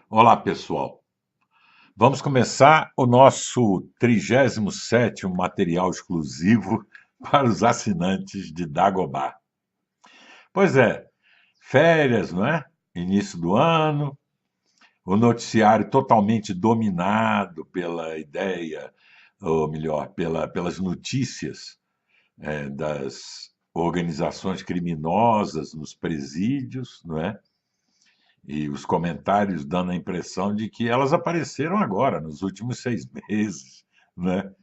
Olá, pessoal. Vamos começar o nosso 37º material exclusivo para os assinantes de Dagobah. Pois é, férias, não é? Início do ano, o noticiário totalmente dominado pela ideia, ou melhor, pelas notícias das organizações criminosas nos presídios, não é? E os comentários dando a impressão de que elas apareceram agora, nos últimos 6 meses, né?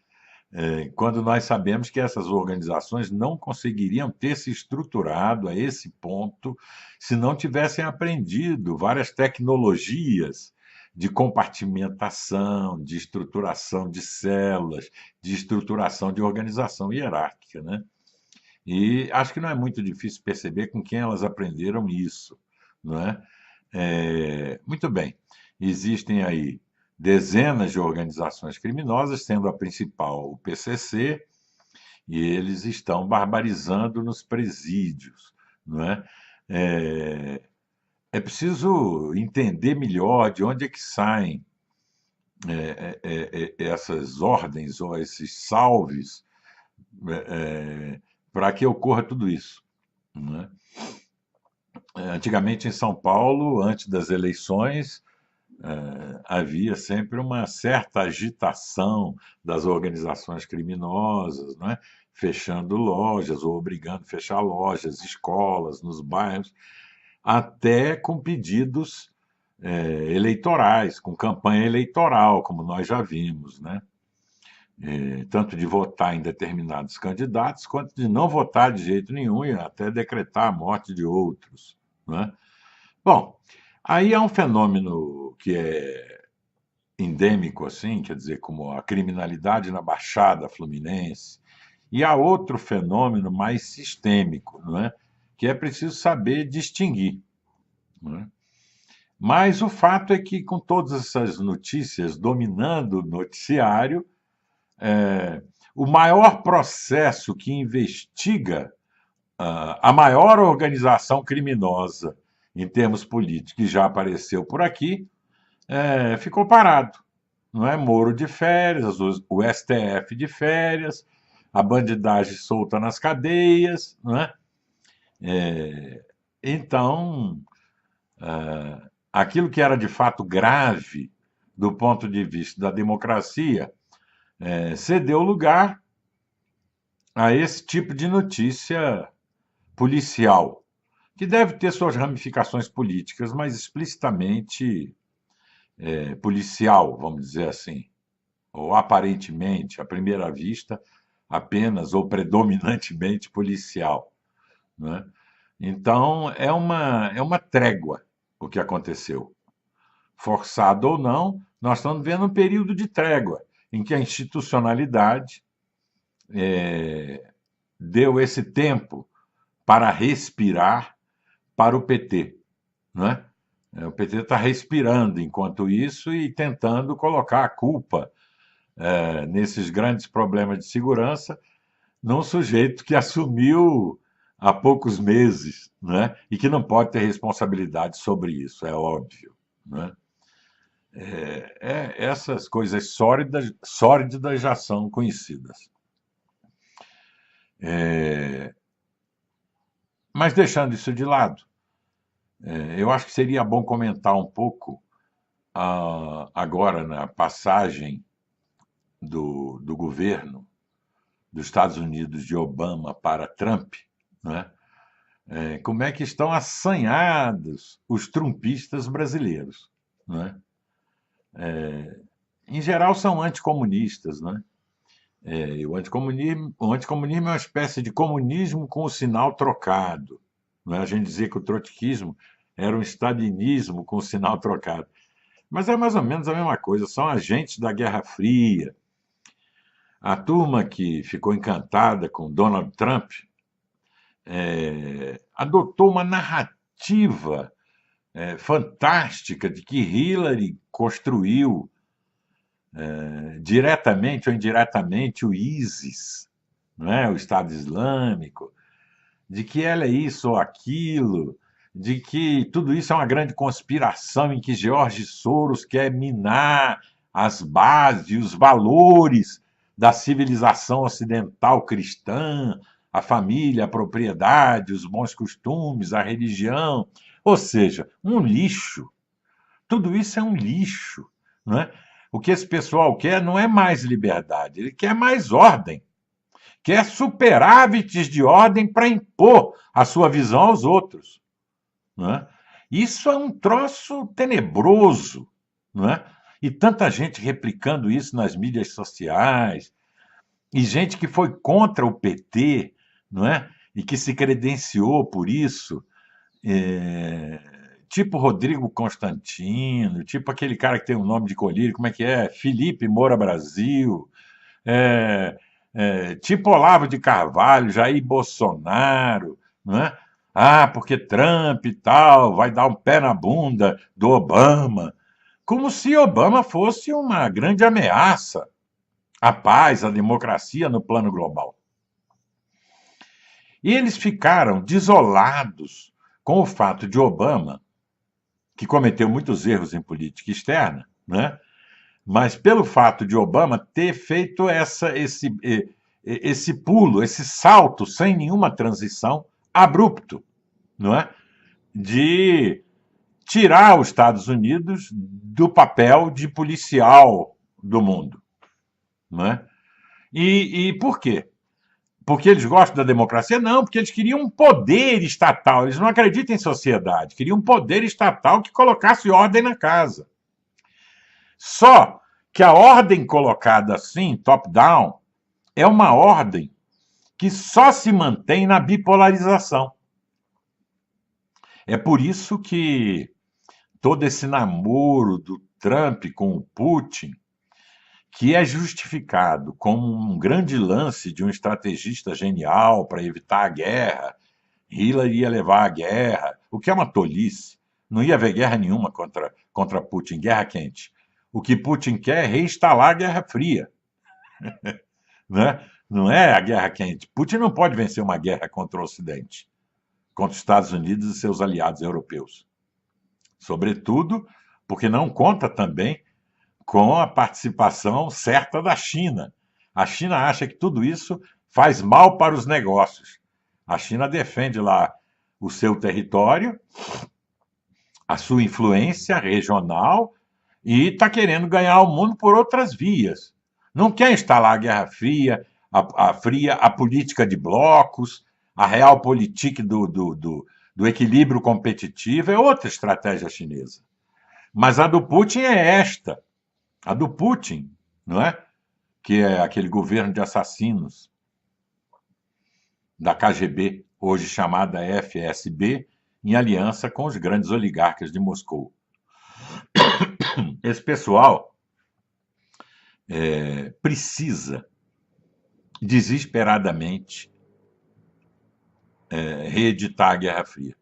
Quando nós sabemos que essas organizações não conseguiriam ter se estruturado a esse ponto se não tivessem aprendido várias tecnologias de compartimentação, de estruturação de células, de estruturação de organização hierárquica, né? E acho que não é muito difícil perceber com quem elas aprenderam isso, não é? Muito bem, existem aí dezenas de organizações criminosas, sendo a principal o PCC, e eles estão barbarizando nos presídios, não é? É, é preciso entender melhor de onde é que saem essas ordens ou esses salves para que ocorra tudo isso, não é? Antigamente em São Paulo, antes das eleições, havia sempre uma certa agitação das organizações criminosas, não é? Fechando lojas ou obrigando a fechar lojas, escolas nos bairros, até com pedidos eleitorais, com campanha eleitoral, como nós já vimos, né? Tanto de votar em determinados candidatos, quanto de não votar de jeito nenhum e até decretar a morte de outros, né? Bom, aí há um fenômeno que é endêmico, assim, quer dizer, como a criminalidade na Baixada Fluminense, e há outro fenômeno mais sistêmico, não é? Que é preciso saber distinguir, não é? Mas o fato é que, com todas essas notícias dominando o noticiário, é, o maior processo que investiga a maior organização criminosa em termos políticos que já apareceu por aqui ficou parado. Não é? Moro de férias, o STF de férias, a bandidagem solta nas cadeias. Não é? Então, aquilo que era de fato grave do ponto de vista da democracia cedeu lugar a esse tipo de notícia policial, que deve ter suas ramificações políticas, mas explicitamente policial, vamos dizer assim, ou aparentemente, à primeira vista, apenas ou predominantemente policial. Né? Então, é uma trégua o que aconteceu. Forçado ou não, nós estamos vendo um período de trégua, em que a institucionalidade deu esse tempo para respirar para o PT. Né? O PT está respirando enquanto isso e tentando colocar a culpa nesses grandes problemas de segurança num sujeito que assumiu há poucos meses, né? E que não pode ter responsabilidade sobre isso, é óbvio. Né? Essas coisas sórdidas já são conhecidas. Mas deixando isso de lado, eu acho que seria bom comentar um pouco agora na passagem do governo dos Estados Unidos de Obama para Trump, né? Como é que estão assanhados os trumpistas brasileiros, né? Em geral são anticomunistas, né? E o anticomunismo é uma espécie de comunismo com o sinal trocado. Não é? A gente dizia que o trotskismo era um stalinismo com o sinal trocado. Mas é mais ou menos a mesma coisa, são agentes da Guerra Fria. A turma que ficou encantada com Donald Trump adotou uma narrativa fantástica de que Hillary construiu diretamente ou indiretamente o ISIS, não é? O Estado Islâmico, de que ela é isso ou aquilo, de que tudo isso é uma grande conspiração em que George Soros quer minar as bases, os valores da civilização ocidental cristã, a família, a propriedade, os bons costumes, a religião. Ou seja, um lixo. Tudo isso é um lixo. Não é? O que esse pessoal quer não é mais liberdade, ele quer mais ordem, quer superávites de ordem para impor a sua visão aos outros. Não é? Isso é um troço tenebroso. Não é? E tanta gente replicando isso nas mídias sociais, e gente que foi contra o PT, não é? E que se credenciou por isso, é, tipo Rodrigo Constantino, tipo aquele cara que tem um nome de colírio, como é que é? Felipe Moura Brasil, é, tipo Olavo de Carvalho, Jair Bolsonaro, não é? Ah, porque Trump e tal vai dar um pé na bunda do Obama, como se Obama fosse uma grande ameaça à paz, à democracia no plano global. E eles ficaram desolados com o fato de Obama, que cometeu muitos erros em política externa, né? Mas pelo fato de Obama ter feito esse pulo, esse salto sem nenhuma transição, abrupto, não é? De tirar os Estados Unidos do papel de policial do mundo. Não é? E por quê? Porque eles gostam da democracia? Não, porque eles queriam um poder estatal. Eles não acreditam em sociedade. Queriam um poder estatal que colocasse ordem na casa. Só que a ordem colocada assim, top-down, é uma ordem que só se mantém na bipolarização. É por isso que todo esse namoro do Trump com o Putin, que é justificado como um grande lance de um estrategista genial para evitar a guerra, Hillary ia levar a guerra, o que é uma tolice. Não ia haver guerra nenhuma contra Putin, guerra quente. O que Putin quer é reinstalar a Guerra Fria. Né? Não é a guerra quente. Putin não pode vencer uma guerra contra o Ocidente, contra os Estados Unidos e seus aliados europeus. Sobretudo porque não conta também com a participação certa da China. A China acha que tudo isso faz mal para os negócios. A China defende lá o seu território, a sua influência regional e está querendo ganhar o mundo por outras vias. Não quer instalar a Guerra Fria, a política de blocos, a realpolitik do equilíbrio competitivo, é outra estratégia chinesa. Mas a do Putin é esta. A do Putin, não é? Que é aquele governo de assassinos da KGB, hoje chamada FSB, em aliança com os grandes oligarcas de Moscou. Esse pessoal precisa desesperadamente reeditar a Guerra Fria.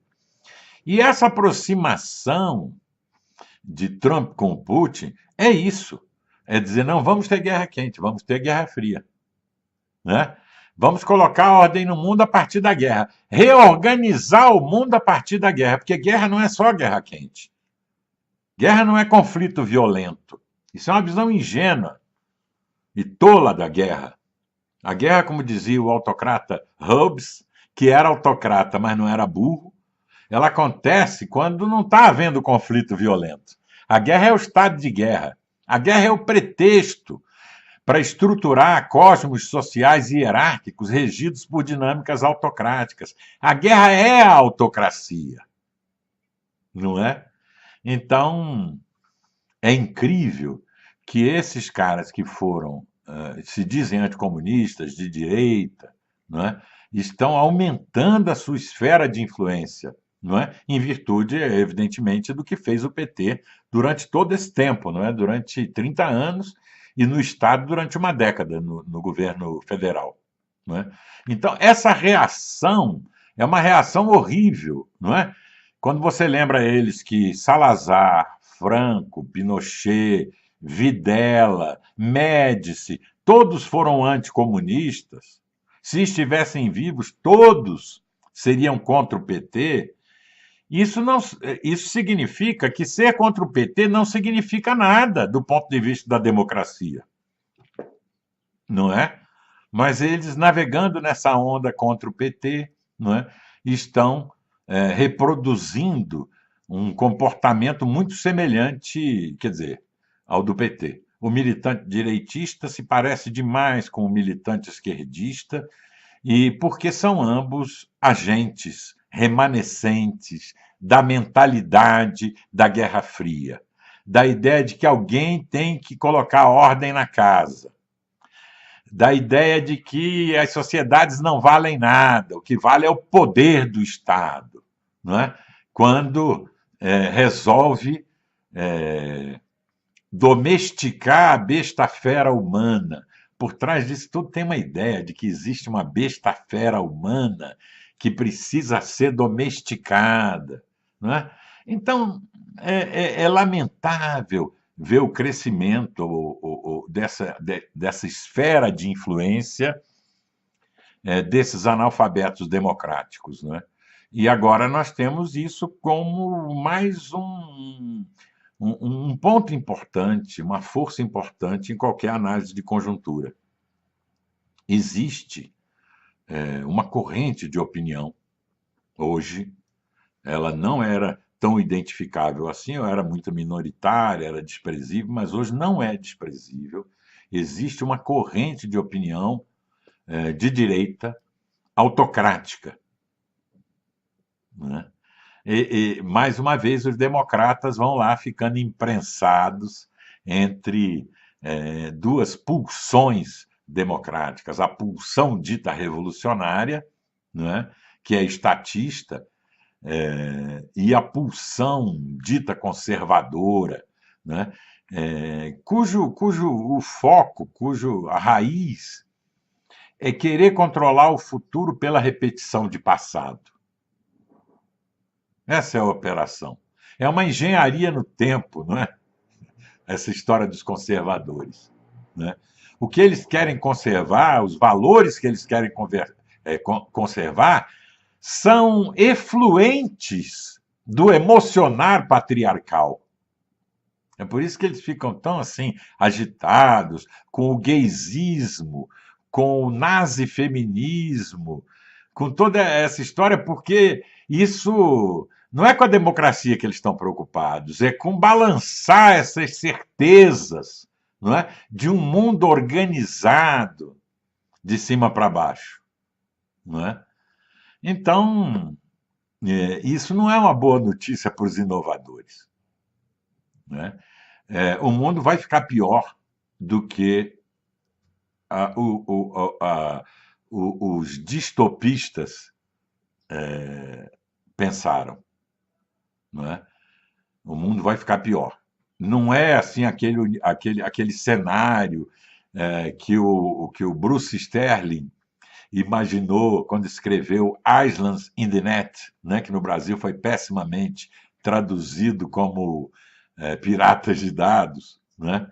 E essa aproximação de Trump com o Putin é isso. É dizer, não, vamos ter guerra quente, vamos ter guerra fria. Né? Vamos colocar ordem no mundo a partir da guerra. Reorganizar o mundo a partir da guerra, porque guerra não é só guerra quente. Guerra não é conflito violento. Isso é uma visão ingênua e tola da guerra. A guerra, como dizia o autocrata Hobbes, que era autocrata, mas não era burro, ela acontece quando não está havendo conflito violento. A guerra é o estado de guerra. A guerra é o pretexto para estruturar cosmos sociais e hierárquicos regidos por dinâmicas autocráticas. A guerra é a autocracia, não é? Então, é incrível que esses caras que foram, se dizem anticomunistas, de direita, não é? Estão aumentando a sua esfera de influência, não é? Em virtude, evidentemente, do que fez o PT durante todo esse tempo, não é? Durante 30 anos e no Estado durante uma década, no governo federal. Não é? Então, essa reação é uma reação horrível, não é? Quando você lembra eles que Salazar, Franco, Pinochet, Videla, Médici, todos foram anticomunistas, se estivessem vivos, todos seriam contra o PT, Isso, não, isso significa que ser contra o PT não significa nada do ponto de vista da democracia, não é? Mas eles, navegando nessa onda contra o PT, não é? Estão reproduzindo um comportamento muito semelhante, quer dizer, ao do PT. O militante direitista se parece demais com o militante esquerdista, e porque são ambos agentes remanescentes da mentalidade da Guerra Fria, da ideia de que alguém tem que colocar ordem na casa, da ideia de que as sociedades não valem nada, o que vale é o poder do Estado, não é? Quando resolve domesticar a besta fera humana. Por trás disso tudo tem uma ideia de que existe uma besta fera humana que precisa ser domesticada, não é? Então, é lamentável ver o crescimento dessa esfera de influência desses analfabetos democráticos, não é? E agora nós temos isso como mais um ponto importante, uma força importante em qualquer análise de conjuntura. Existe uma corrente de opinião hoje, ela não era tão identificável assim, ou era muito minoritária, era desprezível, mas hoje não é desprezível. Existe uma corrente de opinião de direita autocrática, né? Mais uma vez, os democratas vão lá ficando imprensados entre duas pulsões democráticas: a pulsão dita revolucionária, né, que é estatista, e a pulsão dita conservadora, né, cujo o foco, a raiz é querer controlar o futuro pela repetição de passado. Essa é a operação. É uma engenharia no tempo, não é? Essa história dos conservadores, né? O que eles querem conservar, os valores que eles querem conservar, são efluentes do emocionar patriarcal. É por isso que eles ficam tão assim agitados com o gaysismo, com o nazifeminismo, com toda essa história, porque isso não é com a democracia que eles estão preocupados, é com balançar essas certezas, não é? De um mundo organizado de cima para baixo, não é? Então, isso não é uma boa notícia para os inovadores, né? O mundo vai ficar pior do que a, os distopistas pensaram, não é? O mundo vai ficar pior. Não é assim aquele cenário que o Bruce Sterling imaginou quando escreveu Islands in the Net, né, que no Brasil foi pessimamente traduzido como Piratas de Dados, né?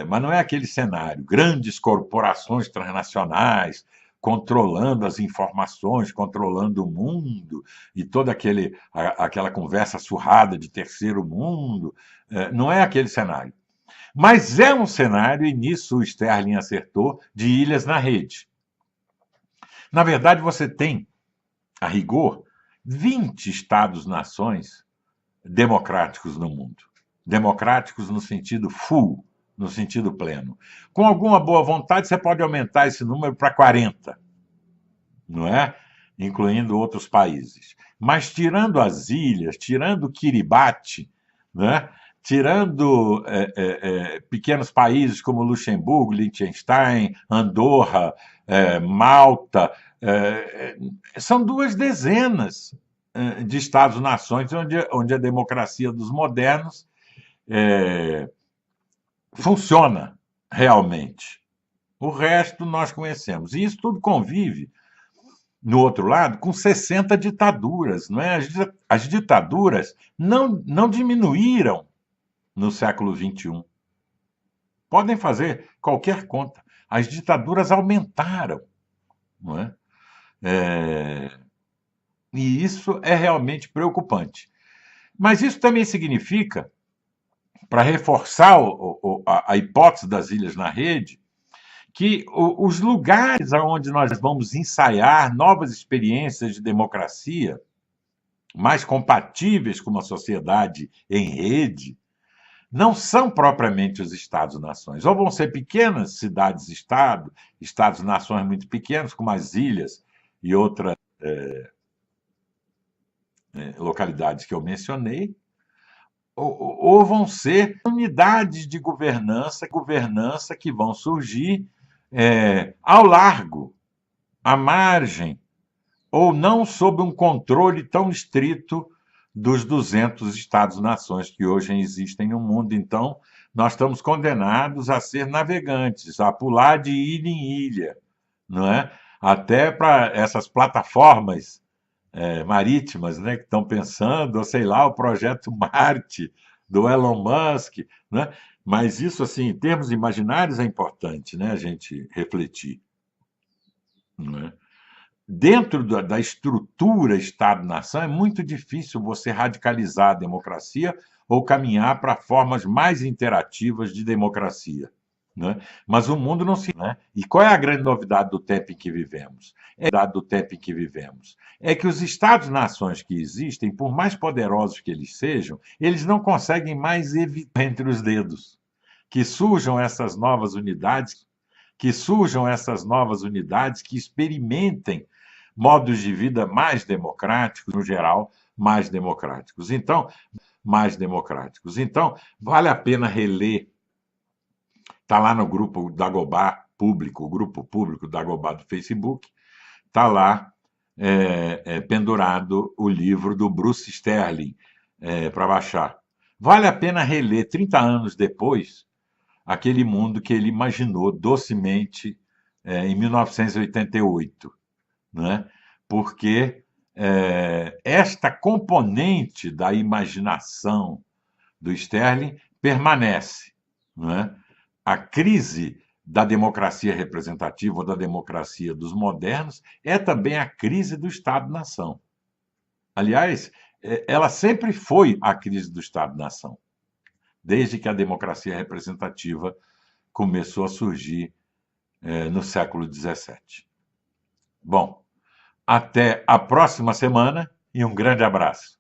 Mas não é aquele cenário. Grandes corporações transnacionais controlando as informações, controlando o mundo, e toda aquela conversa surrada de terceiro mundo. Não é aquele cenário. Mas é um cenário, e nisso o Sterling acertou, de ilhas na rede. Na verdade, você tem, a rigor, 20 Estados-nações democráticos no mundo. Democráticos no sentido full, no sentido pleno. Com alguma boa vontade, você pode aumentar esse número para 40, não é? Incluindo outros países. Mas tirando as ilhas, tirando Kiribati, né? Tirando pequenos países como Luxemburgo, Liechtenstein, Andorra, Malta, são 2 dezenas de Estados-nações onde a democracia dos modernos funciona realmente. O resto nós conhecemos. E isso tudo convive, no outro lado, com 60 ditaduras. Não é? As ditaduras não diminuíram no século XXI. Podem fazer qualquer conta. As ditaduras aumentaram. Não é? E isso é realmente preocupante. Mas isso também significa, para reforçar a hipótese das ilhas na rede, que os lugares onde nós vamos ensaiar novas experiências de democracia, mais compatíveis com uma sociedade em rede, não são propriamente os Estados-nações. Ou vão ser pequenas cidades-estado, Estados-nações muito pequenos, como as ilhas e outras localidades que eu mencionei, ou vão ser unidades de governança que vão surgir ao largo, à margem, ou não sob um controle tão estrito dos 200 Estados-nações que hoje existem no mundo. Então, nós estamos condenados a ser navegantes, a pular de ilha em ilha, não é? Até para essas plataformas marítimas, né, que estão pensando, ou sei lá, o projeto Marte do Elon Musk, né? Mas isso, assim, em termos imaginários, é importante, né, a gente refletir, não é? Dentro da estrutura Estado-nação, é muito difícil você radicalizar a democracia ou caminhar para formas mais interativas de democracia. Né? Mas o mundo não se. Né? E qual é a grande novidade do tempo em que vivemos? É que os Estados-nações que existem, por mais poderosos que eles sejam, eles não conseguem mais evitar entre os dedos que surjam essas novas unidades, que experimentem modos de vida mais democráticos, no geral, mais democráticos. Então, vale a pena reler. Está lá no grupo Dagobah público, o grupo público Dagobah do Facebook, está lá pendurado o livro do Bruce Sterling para baixar. Vale a pena reler, 30 anos depois, aquele mundo que ele imaginou docemente em 1988, né? Porque esta componente da imaginação do Sterling permanece. Né? A crise da democracia representativa ou da democracia dos modernos é também a crise do Estado-nação. Aliás, ela sempre foi a crise do Estado-nação, desde que a democracia representativa começou a surgir no século XVII. Bom, até a próxima semana e um grande abraço.